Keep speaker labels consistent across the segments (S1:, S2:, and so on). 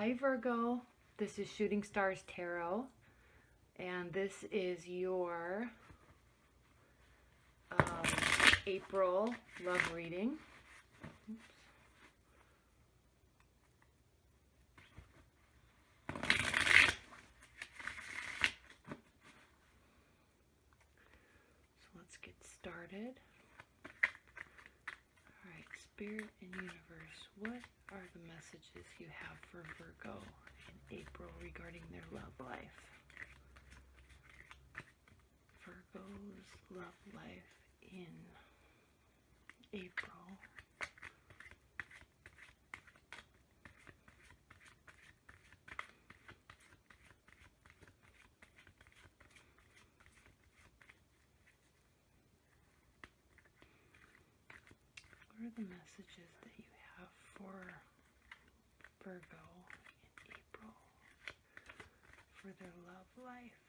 S1: Hi Virgo, this is Shooting Stars Tarot, and this is your April love reading. Oops. So let's get started. Alright, Spirit and Universe, what are the messages you have for Virgo in April regarding their love life? Virgo's love life in April. What are the messages that you have for Virgo in April for their love life?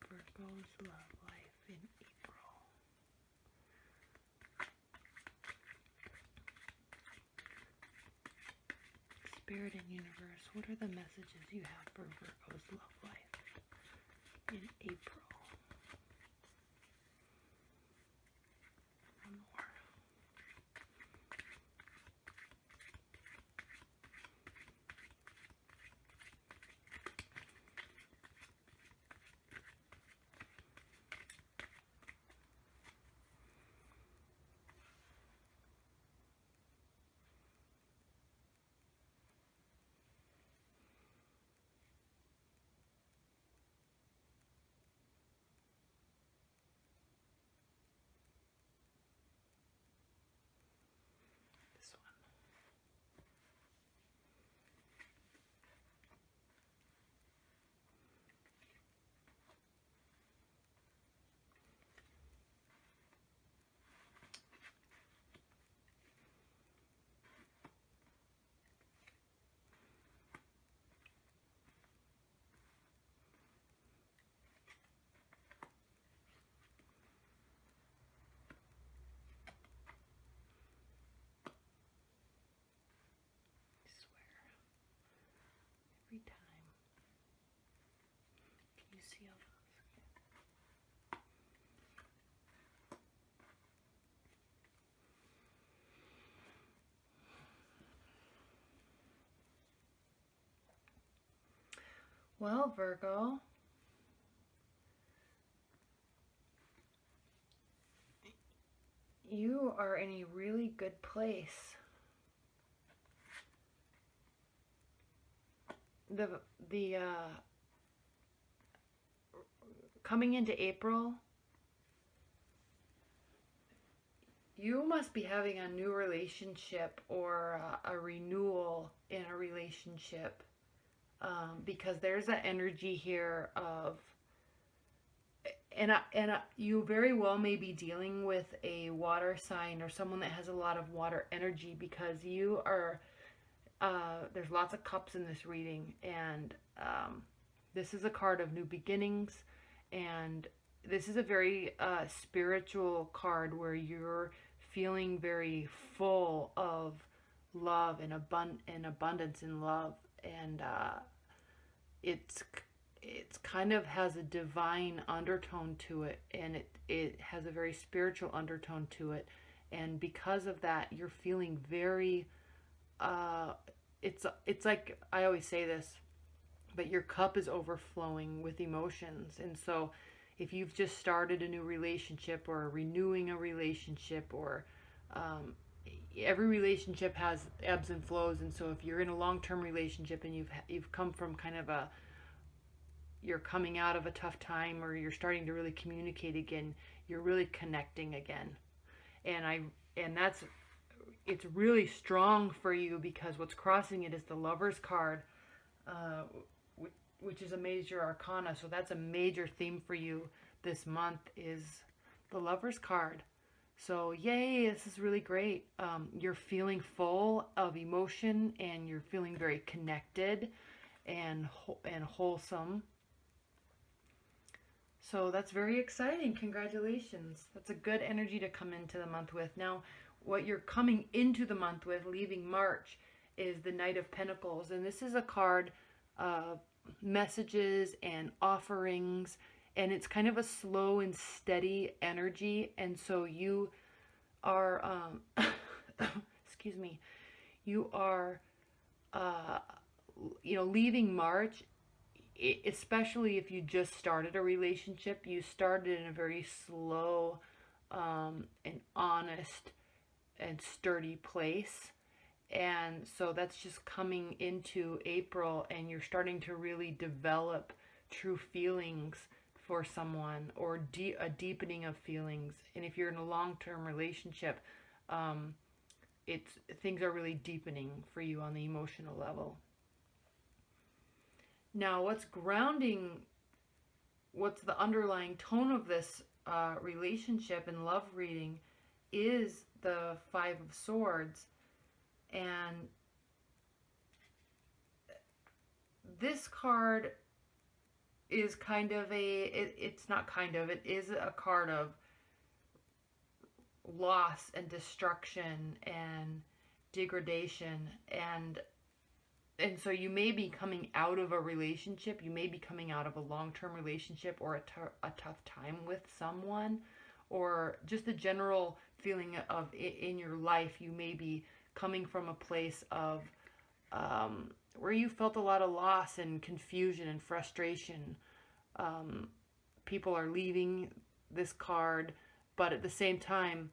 S1: Virgo's love life in April. Spirit and Universe, what are the messages you have for Virgo's love life in April? One more. This one. I swear, every time. Can you see all those? Well, Virgo, you are in a really good place. The coming into April, you must be having a new relationship or a renewal in a relationship, because there's an energy here of, and you very well may be dealing with a water sign or someone that has a lot of water energy, because you are, there's lots of cups in this reading, and this is a card of new beginnings, and this is a very spiritual card where you're feeling very full of love and abundance in love, and it's kind of has a divine undertone to it, and it has a very spiritual undertone to it, and because of that you're feeling very it's like, I always say this, but your cup is overflowing with emotions. And so if you've just started a new relationship or renewing a relationship, or every relationship has ebbs and flows, and so if you're in a long-term relationship and you've come from kind of you're coming out of a tough time, or you're starting to really communicate again, you're really connecting again, and it's really strong for you, because what's crossing it is the Lover's card, which is a major arcana. So that's a major theme for you this month, is the Lover's card. So, yay, this is really great. You're feeling full of emotion and you're feeling very connected and wholesome. So, that's very exciting. Congratulations. That's a good energy to come into the month with. Now, what you're coming into the month with, leaving March, is the Knight of Pentacles. And this is a card of messages and offerings. And it's kind of a slow and steady energy. And so you are, excuse me, you are, uh, leaving March, especially if you just started a relationship, you started in a very slow, and honest and sturdy place. And so that's just coming into April, and you're starting to really develop true feelings for someone, or a deepening of feelings. And if you're in a long-term relationship, um, it's things are really deepening for you on the emotional level. Now, what's the underlying tone of this relationship and love reading is the Five of Swords. And this card is kind of it's not kind of, it is a card of loss and destruction and degradation. And so you may be coming out of a relationship, you may be coming out of a long-term relationship, or a tough time with someone, or just a general feeling of in your life. You may be coming from a place of where you felt a lot of loss and confusion and frustration. Um, People are leaving this card, but at the same time,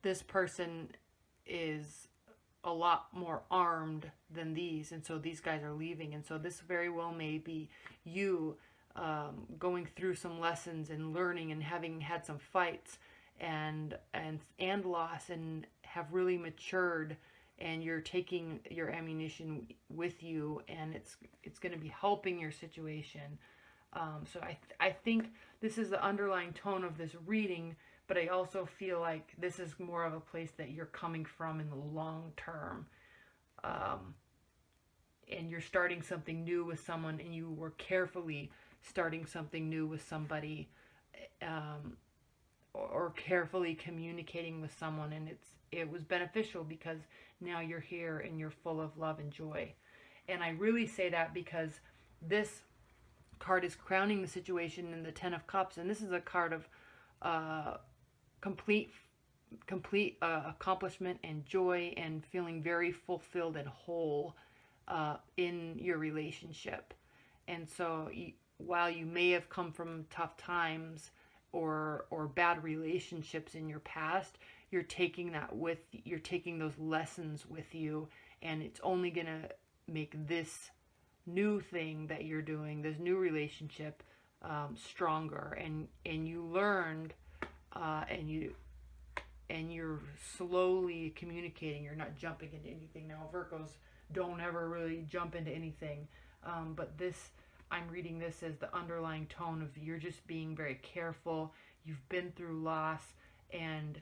S1: this person is a lot more armed than these, and so these guys are leaving. And so this very well may be you going through some lessons and learning and having had some fights and loss, and have really matured, and you're taking your ammunition with you, and it's going to be helping your situation. So I think this is the underlying tone of this reading, but I also feel like this is more of a place that you're coming from in the long term. And you're starting something new with someone, and you were carefully starting something new with somebody, or carefully communicating with someone, and it was beneficial because now you're here and you're full of love and joy. And I really say that because this card is crowning the situation in the Ten of Cups, and this is a card of uh, complete accomplishment and joy, and feeling very fulfilled and whole in your relationship. And so while you may have come from tough times or bad relationships in your past, you're taking those lessons with you, and it's only going to make this new thing that you're doing, this new relationship, stronger. And you learned, and you're slowly communicating. You're not jumping into anything. Now, Virgos don't ever really jump into anything, but I'm reading this as the underlying tone of you're just being very careful. You've been through loss, and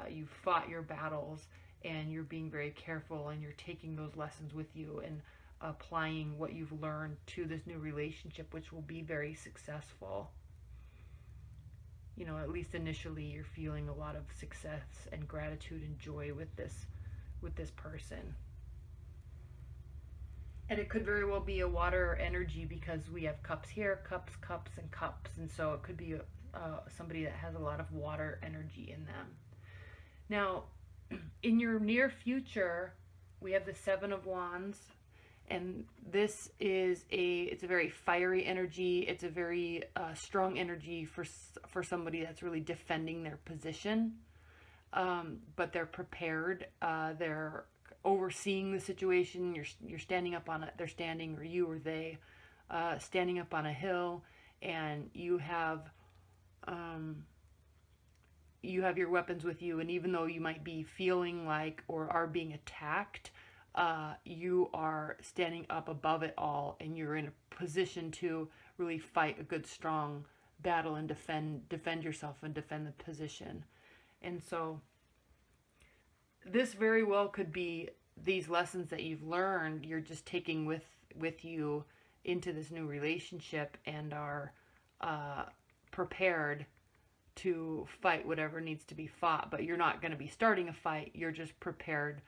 S1: you've fought your battles, and you're being very careful, and you're taking those lessons with you and applying what you've learned to this new relationship, which will be very successful. At least initially, you're feeling a lot of success and gratitude and joy with this person. And it could very well be a water energy, because we have cups here, cups, cups, and cups. And so it could be somebody that has a lot of water energy in them. Now, in your near future, we have the Seven of Wands. And this is it's a very fiery energy. It's a very strong energy for somebody that's really defending their position. But they're prepared. They're overseeing the situation. You're standing up on it. They're standing, or you or they, standing up on a hill, and you have your weapons with you. And even though you might be feeling like or are being attacked, you are standing up above it all, and you're in a position to really fight a good, strong battle and defend yourself and defend the position. And so this very well could be these lessons that you've learned, you're just taking with you into this new relationship, and are prepared to fight whatever needs to be fought. But you're not going to be starting a fight. You're just prepared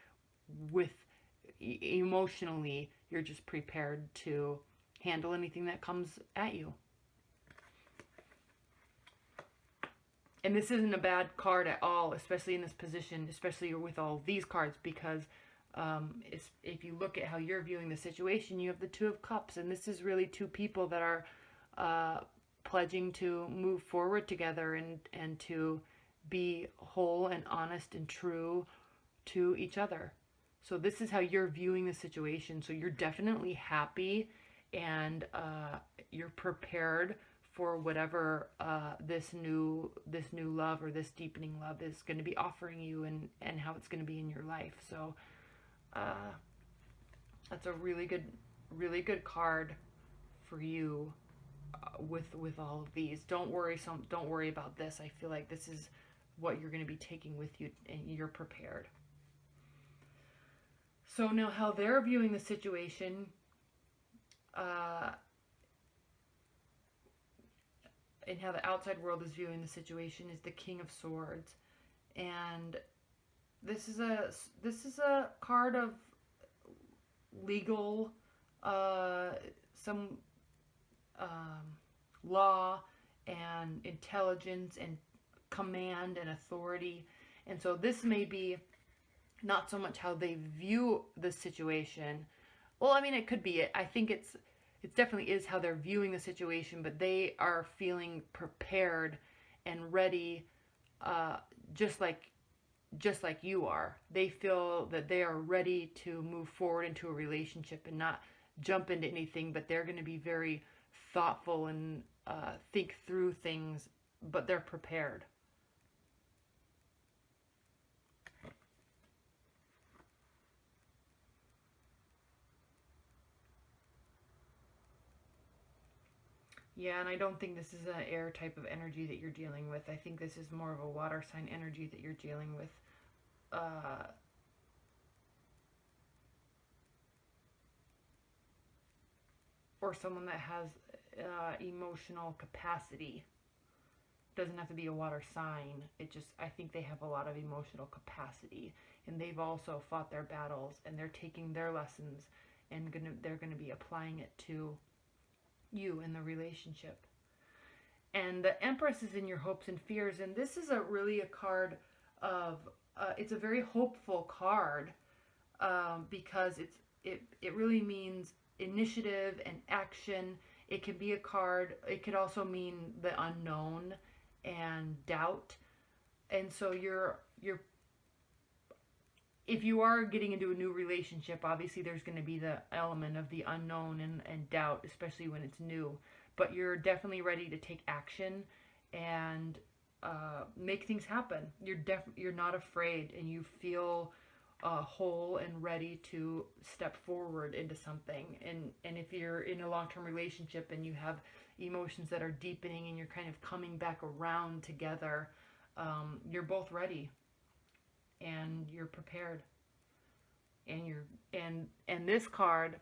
S1: with emotionally. You're just prepared to handle anything that comes at you. And this isn't a bad card at all, especially in this position, especially with all these cards, because if you look at how you're viewing the situation, you have the Two of Cups, and this is really two people that are pledging to move forward together, and to be whole and honest and true to each other. So this is how you're viewing the situation. So you're definitely happy, and you're prepared for whatever this new love, or this deepening love, is going to be offering you, and how it's going to be in your life. So that's a really good card for you with all of these. Don't worry about this. I feel like this is what you're going to be taking with you, and you're prepared. So now, how they're viewing the situation, and how the outside world is viewing the situation, is the King of Swords. And this is a card of legal, some law and intelligence and command and authority. And so this may be not so much how they view the situation. Well, I mean, it could be. I think it definitely is how they're viewing the situation, but they are feeling prepared and ready, just like you are. They feel that they are ready to move forward into a relationship and not jump into anything, but they're going to be very thoughtful and think through things, but they're prepared. Yeah, and I don't think this is an air type of energy that you're dealing with. I think this is more of a water sign energy that you're dealing with. Or someone that has emotional capacity. Doesn't have to be a water sign. I think they have a lot of emotional capacity, and they've also fought their battles, and they're taking their lessons, and they're gonna be applying it to you in the relationship. And the Empress is in your hopes and fears, and this is really a card of it's a very hopeful card, because it really means initiative and action. It can be a card. It could also mean the unknown and doubt. And so if you are getting into a new relationship, obviously there's going to be the element of the unknown and doubt, especially when it's new. But you're definitely ready to take action and make things happen. You're not afraid, and you feel whole and ready to step forward into something. And if you're in a long-term relationship and you have emotions that are deepening and you're kind of coming back around together, you're both ready. And you're prepared, and this card,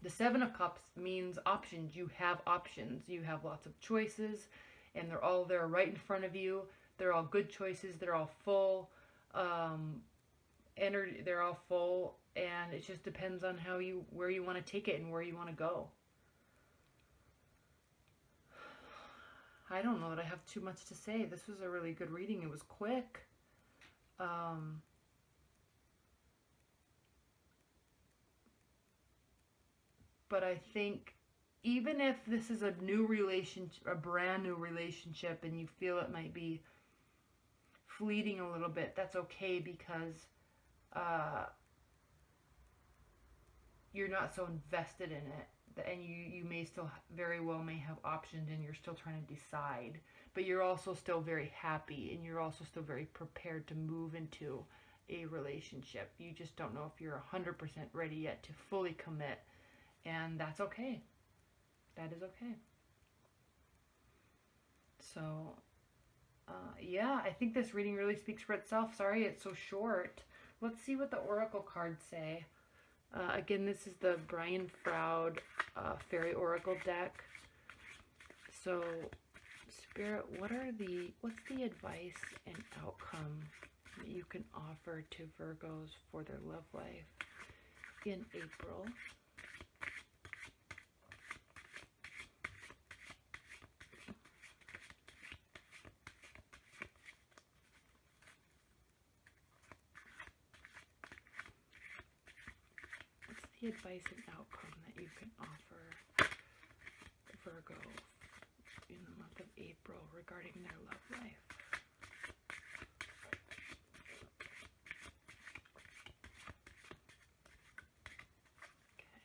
S1: the Seven of Cups, means options. You have options. You have lots of choices, and they're all there right in front of you. They're all good choices. They're all full energy. They're all full, and it just depends on where you want to take it and where you want to go. I don't know that I have too much to say. This was a really good reading. It was quick. But I think even if this is a new relationship, a brand new relationship, and you feel it might be fleeting a little bit, that's okay, because you're not so invested in it, and you may still very well may have options, and you're still trying to decide. But you're also still very happy, and you're also still very prepared to move into a relationship. You just don't know if you're 100% ready yet to fully commit, and that's okay. That is okay. So, Yeah, I think this reading really speaks for itself. Sorry it's so short. Let's see what the oracle cards say. Again, this is the Brian Froud Fairy Oracle deck. So, Spirit, what's the advice and outcome that you can offer to Virgos for their love life in April? What's the advice and outcome that you can offer Virgo in the month of April regarding their love life? Okay.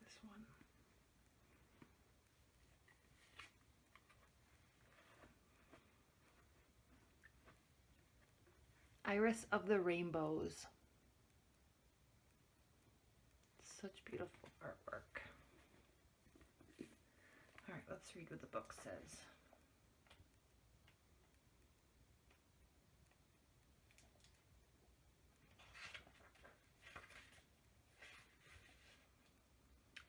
S1: This one. Iris of the Rainbows. Such beautiful artwork. All right, let's read what the book says.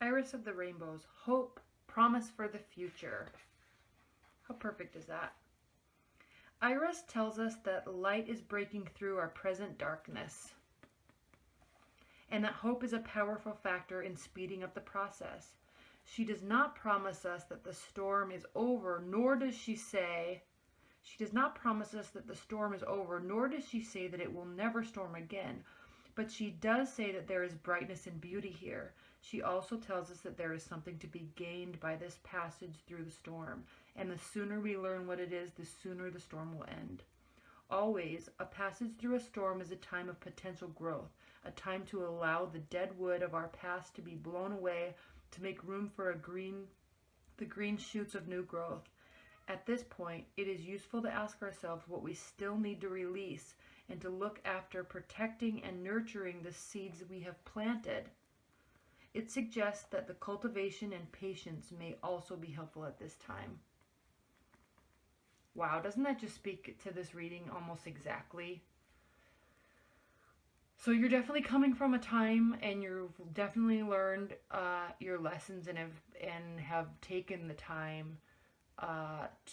S1: Iris of the Rainbows. Hope, promise for the future. How perfect is that? Iris tells us that light is breaking through our present darkness, and that hope is a powerful factor in speeding up the process. She does not promise us that the storm is over, nor does she say that the storm is over, nor does she say that it will never storm again. But she does say that there is brightness and beauty here. She also tells us that there is something to be gained by this passage through the storm, and the sooner we learn what it is, the sooner the storm will end. Always, a passage through a storm is a time of potential growth, a time to allow the dead wood of our past to be blown away, to make room for the green shoots of new growth. At this point, it is useful to ask ourselves what we still need to release, and to look after protecting and nurturing the seeds we have planted. It suggests that the cultivation and patience may also be helpful at this time. Wow, doesn't that just speak to this reading almost exactly? So you're definitely coming from a time, and you've definitely learned your lessons and have taken the time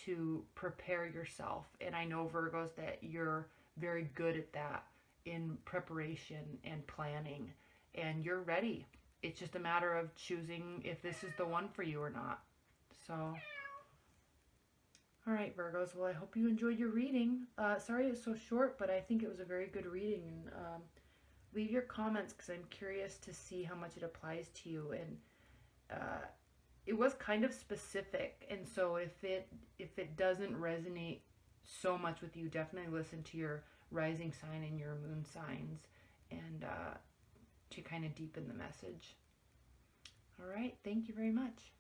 S1: to prepare yourself. And I know, Virgos, that you're very good at that in preparation and planning, and you're ready. It's just a matter of choosing if this is the one for you or not. So, all right, Virgos. Well, I hope you enjoyed your reading. Sorry it's so short, but I think it was a very good reading. And leave your comments, because I'm curious to see how much it applies to you. And it was kind of specific, and so if it doesn't resonate so much with you, definitely listen to your rising sign and your moon signs, and to kind of deepen the message. All right, thank you very much.